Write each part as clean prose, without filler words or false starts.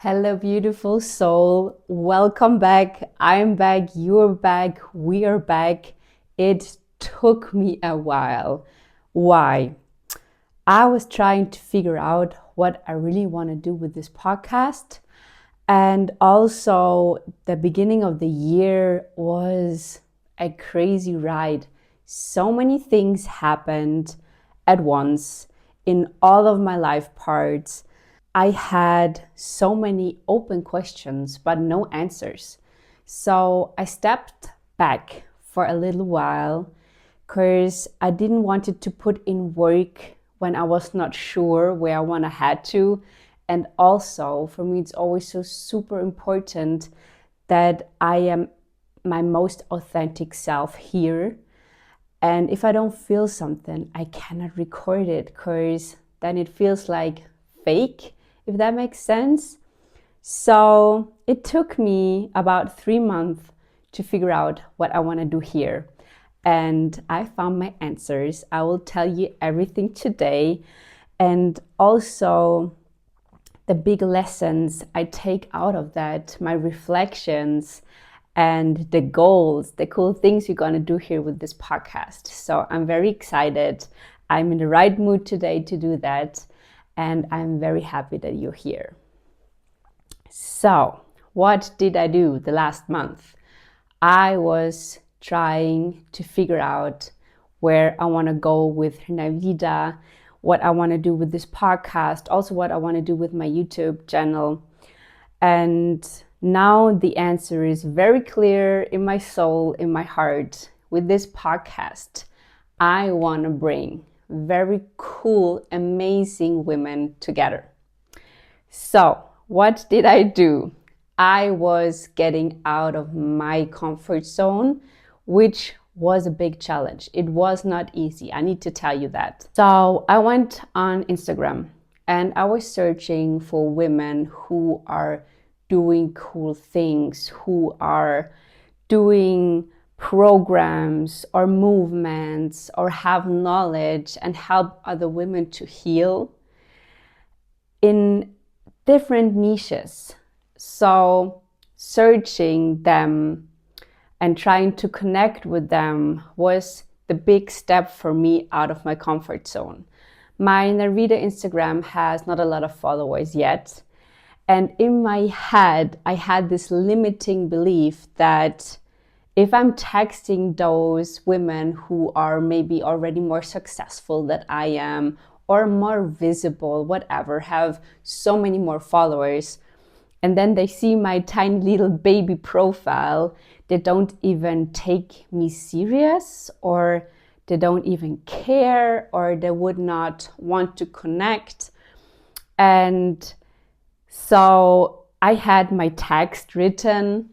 Hello, beautiful soul. Welcome back. I'm back. You're back. We are back. It took me a while. Why? I was trying to figure out what I really want to do with this podcast. And also, the beginning of the year was a crazy ride. So many things happened at once in all of my life parts. I had so many open questions, but no answers. So I stepped back for a little while because I didn't want it to put in work when I was not sure where I want to head to. And also, for me, it's always so super important that I am my most authentic self here. And if I don't feel something, I cannot record it because then it feels like fake, if that makes sense. So it took me about 3 months to figure out what I want to do here. And I found my answers. I will tell you everything today. And also the big lessons I take out of that, my reflections, and the goals, the cool things you're going to do here with this podcast. So I'm very excited. I'm in the right mood today to do that. And I'm very happy that you're here. So, what did I do the last month? I was trying to figure out where I want to go with Herna Vida, what I want to do with this podcast, also what I want to do with my YouTube channel. And now the answer is very clear in my soul, in my heart. With this podcast, I want to bring very cool, amazing women together. So, what did I do? I was getting out of my comfort zone, which was a big challenge. It was not easy. I need to tell you that. So, I went on Instagram and I was searching for women who are doing cool things, who are doing programs or movements or have knowledge and help other women to heal in different niches. So searching them and trying to connect with them was the big step for me out of my comfort zone. My Narvita Instagram has not a lot of followers yet. And in my head, I had this limiting belief that if I'm texting those women who are maybe already more successful than I am, or more visible, whatever, have so many more followers, and then they see my tiny little baby profile, they don't even take me serious, or they don't even care, or they would not want to connect. And so I had my text written.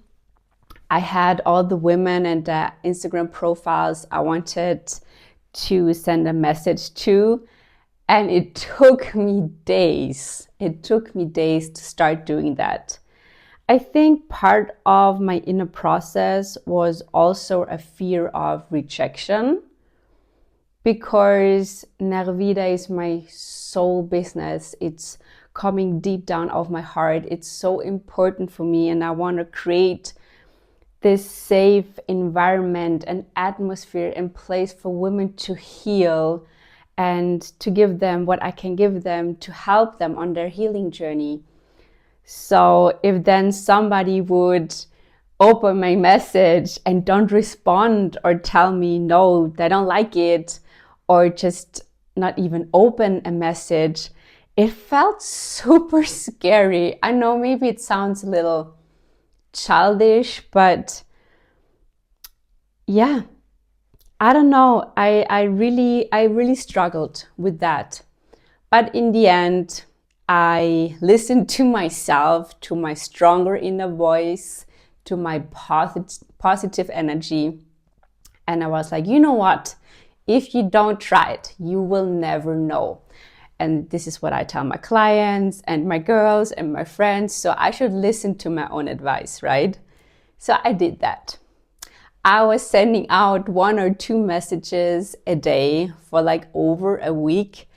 I had all the women and the Instagram profiles I wanted to send a message to. And it took me days. It took me days to start doing that. I think part of my inner process was also a fear of rejection, because Narvida is my soul business. It's coming deep down of my heart. It's so important for me, and I want to create this safe environment and atmosphere and place for women to heal and to give them what I can give them to help them on their healing journey. So if then somebody would open my message and don't respond or tell me no, they don't like it, or just not even open a message, it felt super scary. I know maybe it sounds a little childish, but yeah, I don't know. I really struggled with that. But in the end, I listened to myself, to my stronger inner voice, to my positive energy. And I was like, you know what? If you don't try it, you will never know. And this is what I tell my clients and my girls and my friends. So I should listen to my own advice, right? So I did that. I was sending out 1 or 2 messages a day for like over a week.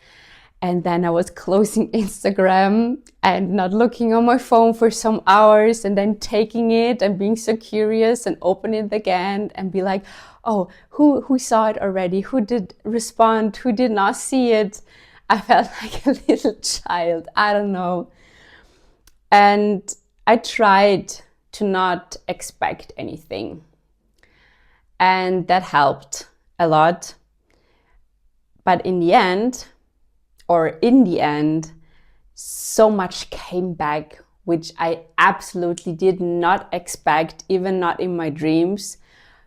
And then I was closing Instagram and not looking on my phone for some hours, and then taking it and being so curious and open it again and be like, oh, who saw it already? Who did respond? Who did not see it? I felt like a little child. I don't know. And I tried to not expect anything. And that helped a lot. But in the end, so much came back, which I absolutely did not expect, even not in my dreams.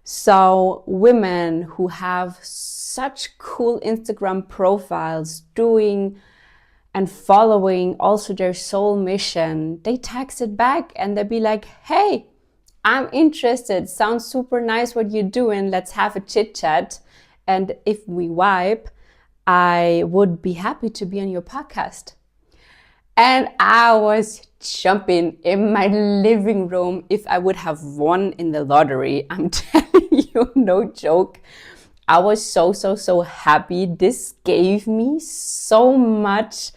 So women who have such cool Instagram profiles doing and following also their soul mission, they text it back and they'd be like, hey, I'm interested. Sounds super nice what you're doing. Let's have a chit chat. And if we vibe, I would be happy to be on your podcast. And I was jumping in my living room if I would have won in the lottery. I'm telling you, no joke. I was so happy. This gave me so much.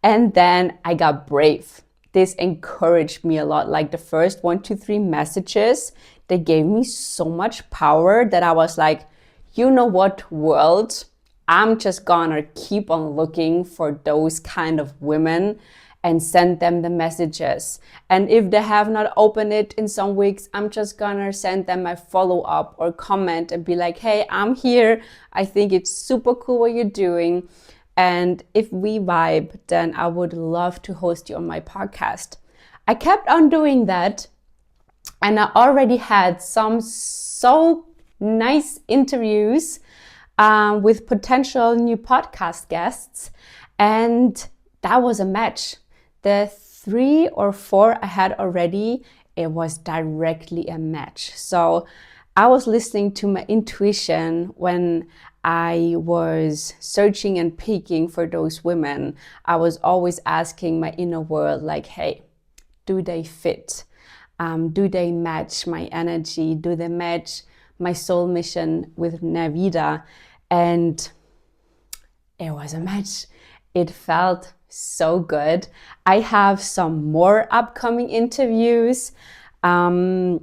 And then I got brave. This encouraged me a lot. Like the first 1, 2, 3 messages, they gave me so much power that I was like, you know what, world? I'm just gonna keep on looking for those kind of women and send them the messages. And if they have not opened it in some weeks, I'm just gonna send them a follow-up or comment and be like, hey, I'm here. I think it's super cool what you're doing. And if we vibe, then I would love to host you on my podcast. I kept on doing that. And I already had some so nice interviews with potential new podcast guests. And that was a match. The 3 or 4 I had already, it was directly a match. So I was listening to my intuition when I was searching and peeking for those women. I was always asking my inner world, like, hey, do they fit? Do they match my energy? Do they match my soul mission with Navida? And it was a match. It felt so good. I have some more upcoming interviews. I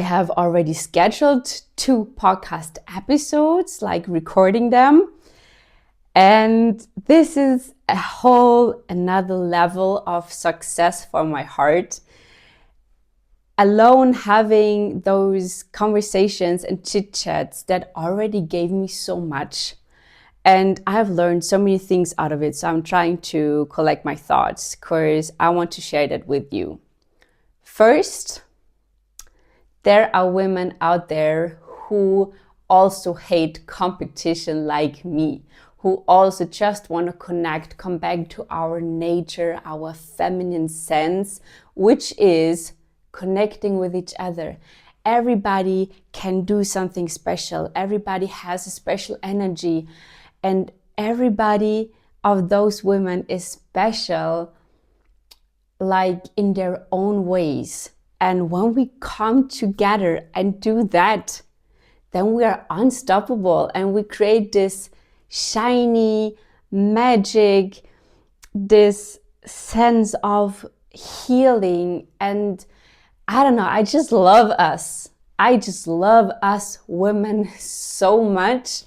have already scheduled 2 podcast episodes, like recording them. And this is a whole another level of success for my heart. Alone having those conversations and chit chats that already gave me so much. And I've learned so many things out of it. So I'm trying to collect my thoughts because I want to share that with you. First, there are women out there who also hate competition like me, who also just want to connect, come back to our nature, our feminine sense, which is connecting with each other. Everybody can do something special. Everybody has a special energy. And everybody of those women is special, like in their own ways. And when we come together and do that, then we are unstoppable and we create this shiny magic, this sense of healing. And I don't know, I just love us. I just love us women so much.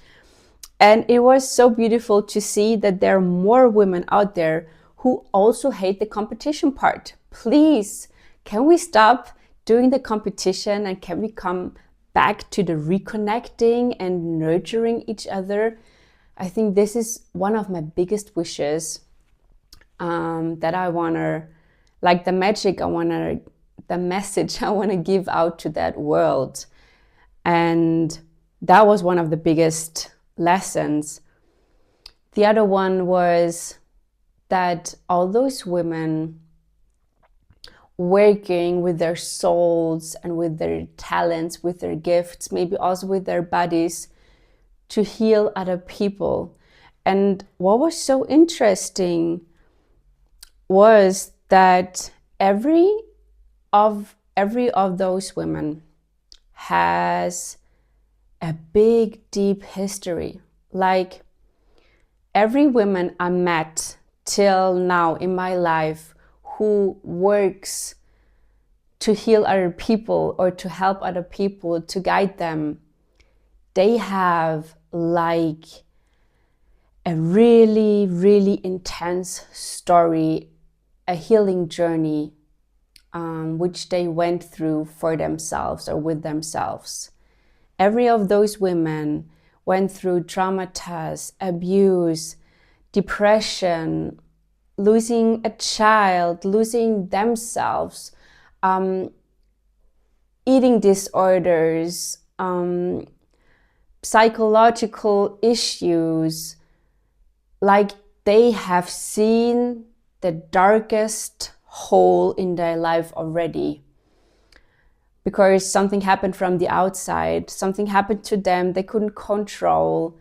And it was so beautiful to see that there are more women out there who also hate the competition part. Please, can we stop doing the competition and can we come back to the reconnecting and nurturing each other? I think this is one of my biggest wishes that I want to, like the magic the message I want to give out to that world. And that was one of the biggest lessons. The other one was that all those women working with their souls and with their talents, with their gifts, maybe also with their bodies to heal other people. And what was so interesting was that every of those women has a big, deep history. Like every woman I met till now in my life who works to heal other people or to help other people, to guide them, they have like a really, really intense story, a healing journey, which they went through for themselves or with themselves. Every of those women went through traumatized, abuse, depression, losing a child, losing themselves, eating disorders, psychological issues. Like they have seen the darkest hole in their life already, because something happened from the outside, something happened to them they couldn't control,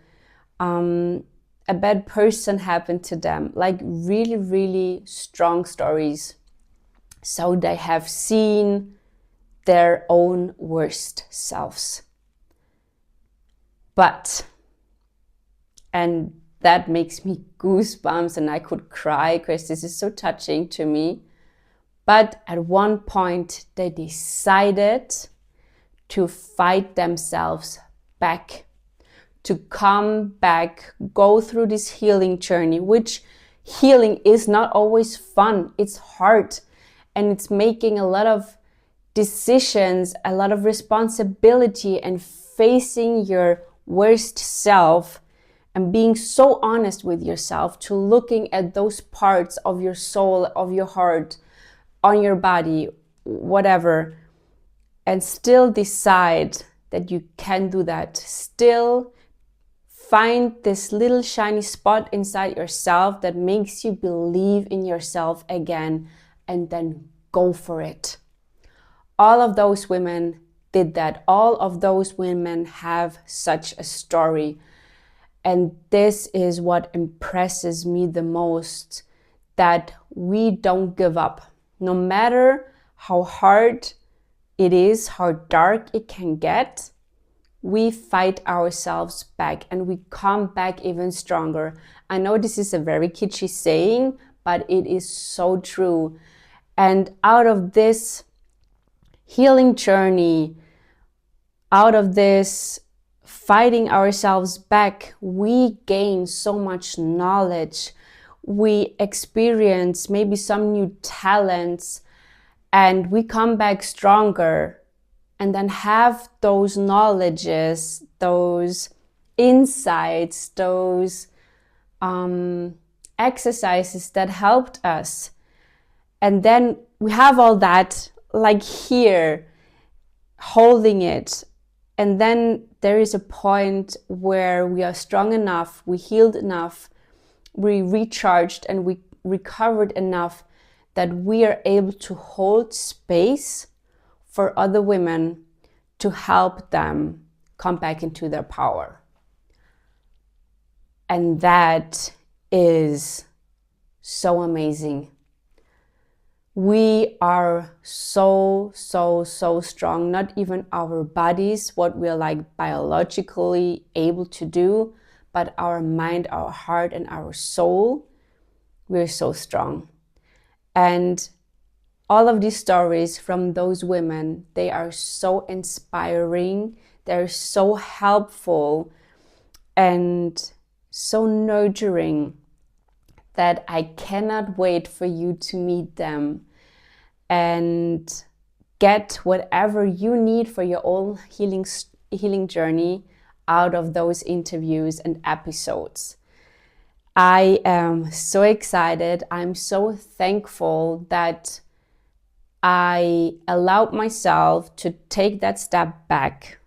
a bad person happened to them, like really, really strong stories. So they have seen their own worst selves. But, and that makes me goosebumps and I could cry because this is so touching to me. But at one point they decided to fight themselves back, to come back, go through this healing journey, which healing is not always fun. It's hard and it's making a lot of decisions, a lot of responsibility, and facing your worst self and being so honest with yourself, to looking at those parts of your soul, of your heart, on your body, whatever, and still decide that you can do that. Still find this little shiny spot inside yourself that makes you believe in yourself again, and then go for it. All of those women did that. All of those women have such a story. And this is what impresses me the most, that we don't give up. No matter how hard it is, how dark it can get, we fight ourselves back and we come back even stronger. I know this is a very kitschy saying, but it is so true. And out of this healing journey, out of this fighting ourselves back, we gain so much knowledge. We experience maybe some new talents, and we come back stronger, and then have those knowledges, those insights, those exercises that helped us. And then we have all that like here, holding it. And then there is a point where we are strong enough, we healed enough, we recharged and we recovered enough that we are able to hold space for other women, to help them come back into their power. And that is so amazing. We are so strong. Not even our bodies, what we're like biologically able to do, but our mind, our heart, and our soul, we're so strong. And all of these stories from those women, they are so inspiring, they're so helpful and so nurturing, that I cannot wait for you to meet them and get whatever you need for your own healing journey out of those interviews and episodes. I am so excited. I'm so thankful that I allowed myself to take that step back,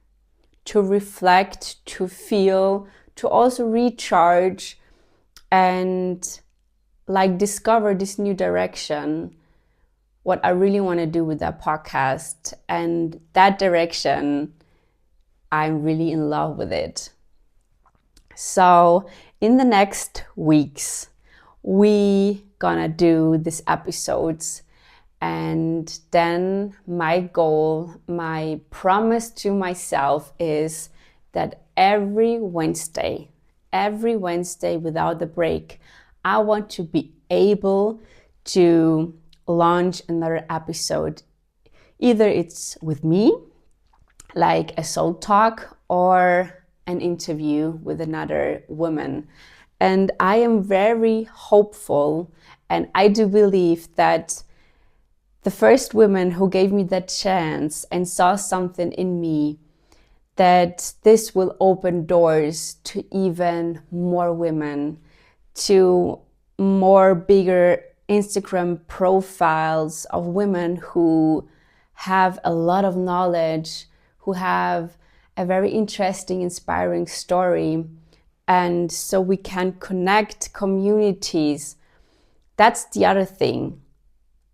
to reflect, to feel, to also recharge and like discover this new direction, what I really want to do with that podcast. And that direction, I'm really in love with it. So in the next weeks, we gonna do these episodes. And then my goal, my promise to myself is that every Wednesday every Wednesday without a break. I want to be able to launch another episode. Either it's with me, like a soul talk, or an interview with another woman. And I am very hopeful, and I do believe that the first woman who gave me that chance and saw something in me, that this will open doors to even more women, to more bigger Instagram profiles of women who have a lot of knowledge, who have a very interesting, inspiring story. And so we can connect communities. That's the other thing.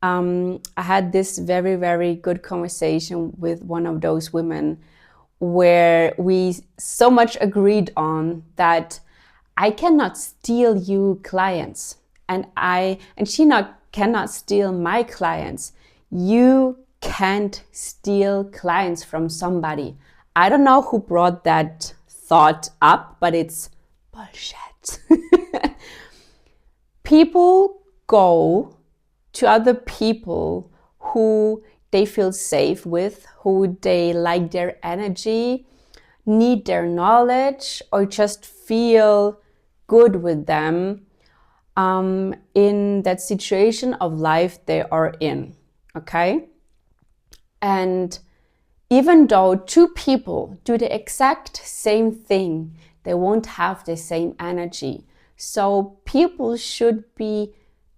I had this very, very good conversation with one of those women where we so much agreed on that I cannot steal you clients, and she cannot steal my clients. You can't steal clients from somebody. I don't know who brought that thought up, but it's bullshit. People go to other people who they feel safe with, who they like their energy, need their knowledge, or just feel good with them in that situation of life they are in. Okay? And even though two people do the exact same thing, they won't have the same energy. So people should be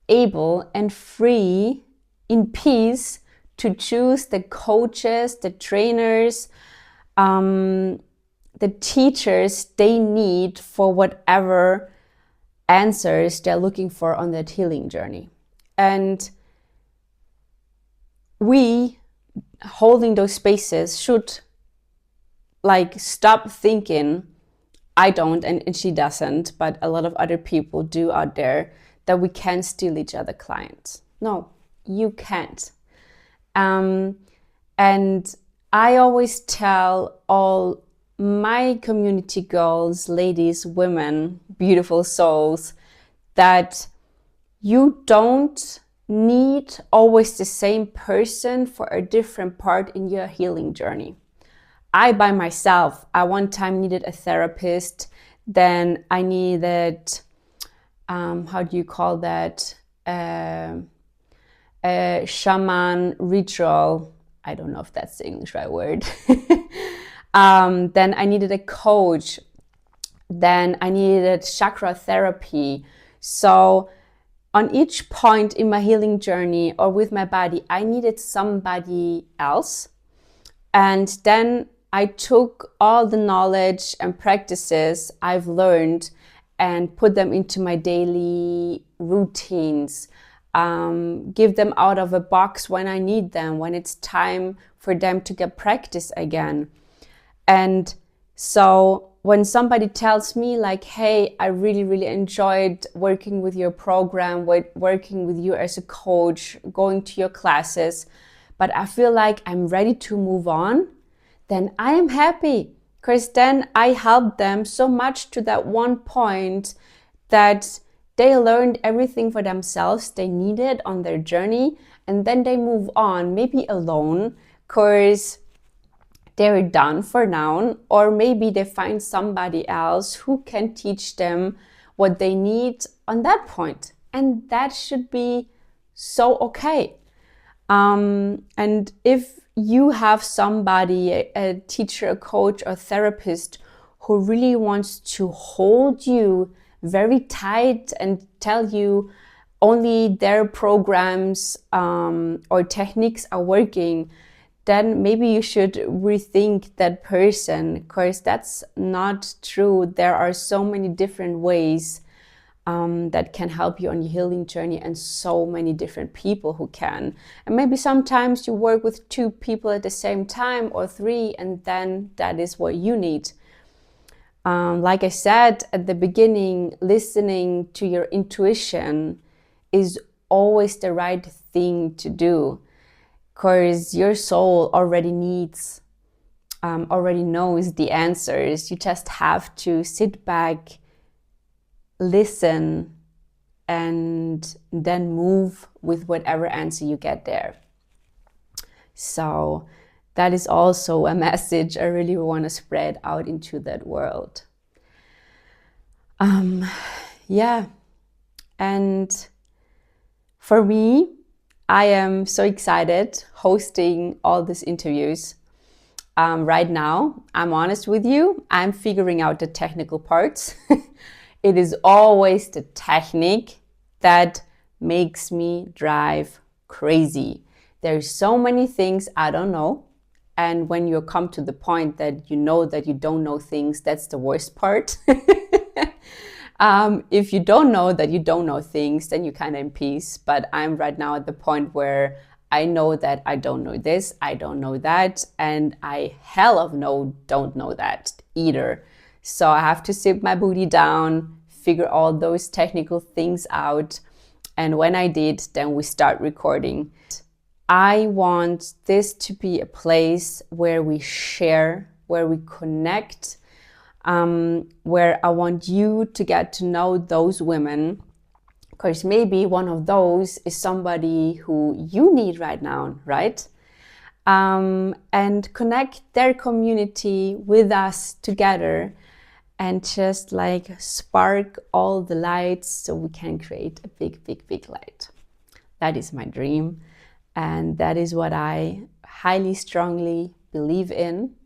able and free, in peace, to choose the coaches, the trainers, the teachers they need for whatever answers they're looking for on that healing journey. And we, holding those spaces, should stop thinking, I don't, and she doesn't, but a lot of other people do out there, that we can steal each other clients. No, you can't. And I always tell all my community girls, ladies, women, beautiful souls, that you don't need always the same person for a different part in your healing journey. I, by myself, I one time needed a therapist, then I needed, how do you call that? A shaman ritual. I don't know if that's the English right word. Then I needed a coach. Then I needed chakra therapy. So on each point in my healing journey or with my body, I needed somebody else. And then I took all the knowledge and practices I've learned and put them into my daily routines. Give them out of a box when I need them, when it's time for them to get practice again. And so when somebody tells me hey, I really, really enjoyed working with your program, working with you as a coach, going to your classes, but I feel like I'm ready to move on, then I am happy, because then I helped them so much to that one point that they learned everything for themselves they needed on their journey, and then they move on, maybe alone, because they're done for now, or maybe they find somebody else who can teach them what they need on that point. And that should be so okay. And if you have somebody, a teacher, a coach, or therapist who really wants to hold you very tight and tell you only their programs or techniques are working, then maybe you should rethink that person, because that's not true. There are so many different ways that can help you on your healing journey, and so many different people who can. And maybe sometimes you work with 2 people at the same time, or 3, and then that is what you need. Like I said at the beginning, listening to your intuition is always the right thing to do, because your soul already knows the answers. You just have to sit back, listen and then move with whatever answer you get there. So that is also a message I really want to spread out into that world. Yeah. And for me, I am so excited hosting all these interviews. Right now, I'm honest with you, I'm figuring out the technical parts. It is always the technique that makes me drive crazy. There's so many things I don't know. And when you come to the point that you know that you don't know things, that's the worst part. If you don't know that you don't know things, then you're kind of in peace. But I'm right now at the point where I know that I don't know this, I don't know that, and I hell of no don't know that either. So I have to sit my booty down, figure all those technical things out. And when I did, then we start recording. I want this to be a place where we share, where we connect, where I want you to get to know those women, because maybe one of those is somebody who you need right now, right? And connect their community with us together and just like spark all the lights so we can create a big, big, big light. That is my dream. And that is what I highly, strongly believe in.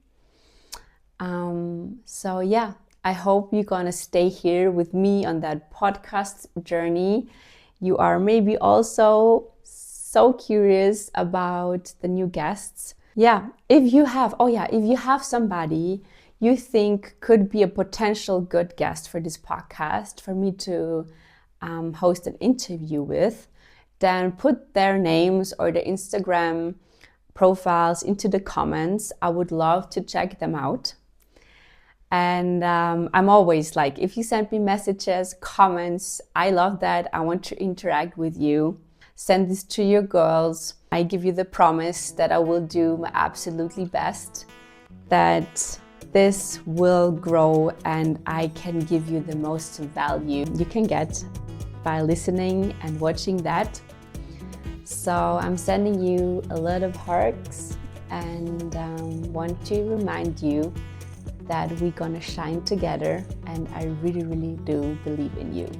So yeah, I hope you're gonna stay here with me on that podcast journey. You are maybe also so curious about the new guests. Yeah, if you have somebody you think could be a potential good guest for this podcast, for me to host an interview with, then put their names or their Instagram profiles into the comments. I would love to check them out. And I'm always like, if you send me messages, comments, I love that. I want to interact with you. Send this to your girls. I give you the promise that I will do my absolutely best, that this will grow and I can give you the most value you can get by listening and watching that. So I'm sending you a lot of hugs and want to remind you that we're gonna shine together, and I really, really do believe in you.